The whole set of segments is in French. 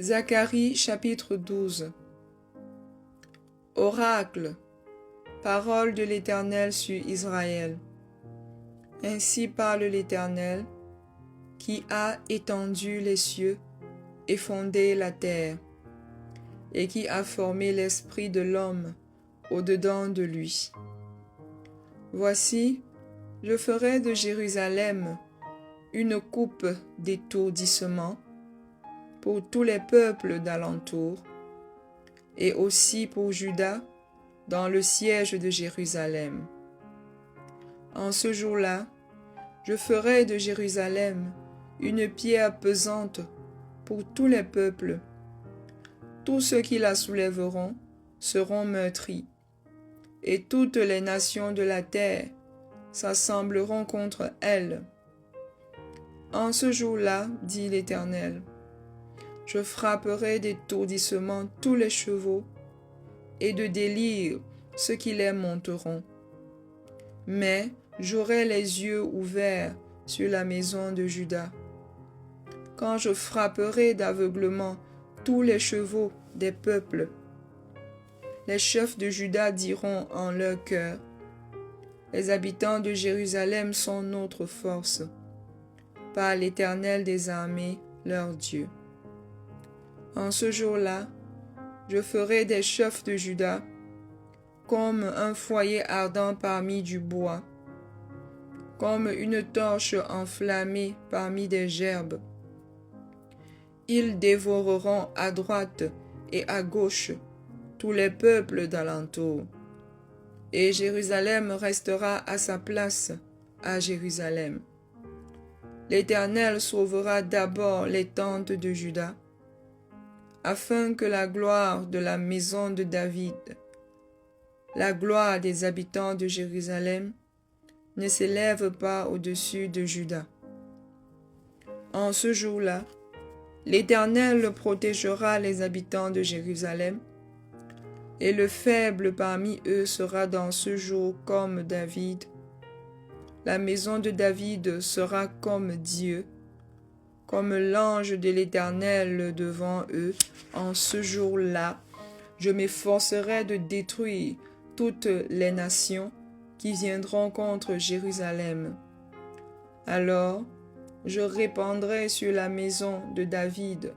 Zacharie chapitre 12. Oracle, parole de l'Éternel sur Israël. Ainsi parle l'Éternel, qui a étendu les cieux et fondé la terre, et qui a formé l'esprit de l'homme au-dedans de lui. Voici, je ferai de Jérusalem une coupe d'étourdissement pour tous les peuples d'alentour, et aussi pour Juda dans le siège de Jérusalem. En ce jour-là, je ferai de Jérusalem une pierre pesante pour tous les peuples. Tous ceux qui la soulèveront seront meurtris, et toutes les nations de la terre s'assembleront contre elle. En ce jour-là, dit l'Éternel, je frapperai d'étourdissement tous les chevaux et de délire ceux qui les monteront. Mais j'aurai les yeux ouverts sur la maison de Juda. Quand je frapperai d'aveuglement tous les chevaux des peuples, les chefs de Juda diront en leur cœur, les habitants de Jérusalem sont notre force, par l'Éternel des armées, leur Dieu. En ce jour-là, je ferai des chefs de Juda comme un foyer ardent parmi du bois, comme une torche enflammée parmi des gerbes. Ils dévoreront à droite et à gauche tous les peuples d'alentour, et Jérusalem restera à sa place à Jérusalem. L'Éternel sauvera d'abord les tentes de Juda, afin que la gloire de la maison de David, la gloire des habitants de Jérusalem, ne s'élève pas au-dessus de Juda. En ce jour-là, l'Éternel protégera les habitants de Jérusalem, et le faible parmi eux sera dans ce jour comme David. La maison de David sera comme Dieu, comme l'ange de l'Éternel devant eux. En ce jour-là, je m'efforcerai de détruire toutes les nations qui viendront contre Jérusalem. Alors, je répandrai sur la maison de David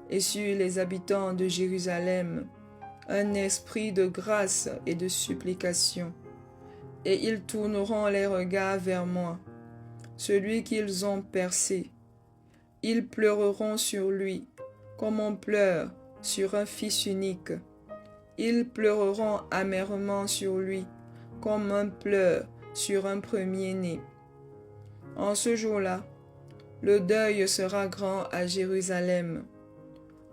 et sur les habitants de Jérusalem un esprit de grâce et de supplication, et ils tourneront les regards vers moi, celui qu'ils ont percé. Ils pleureront sur lui, comme on pleure sur un fils unique. Ils pleureront amèrement sur lui, comme on pleure sur un premier-né. En ce jour-là, le deuil sera grand à Jérusalem,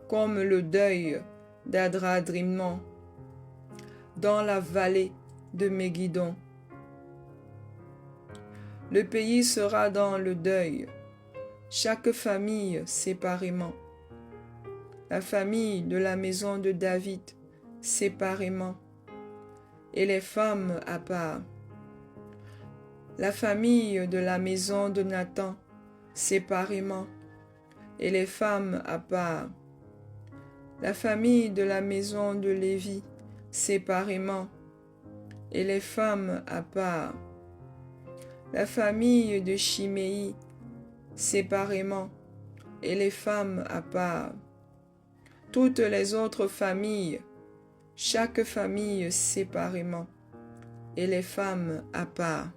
comme le deuil d'Adradrimmon, dans la vallée de Megiddo. Le pays sera dans le deuil, chaque famille séparément. La famille de la maison de David séparément, et les femmes à part. La famille de la maison de Nathan séparément, et les femmes à part. La famille de la maison de Lévi séparément, et les femmes à part. La famille de Chiméi séparément, et les femmes à part. Toutes les autres familles, chaque famille séparément, et les femmes à part.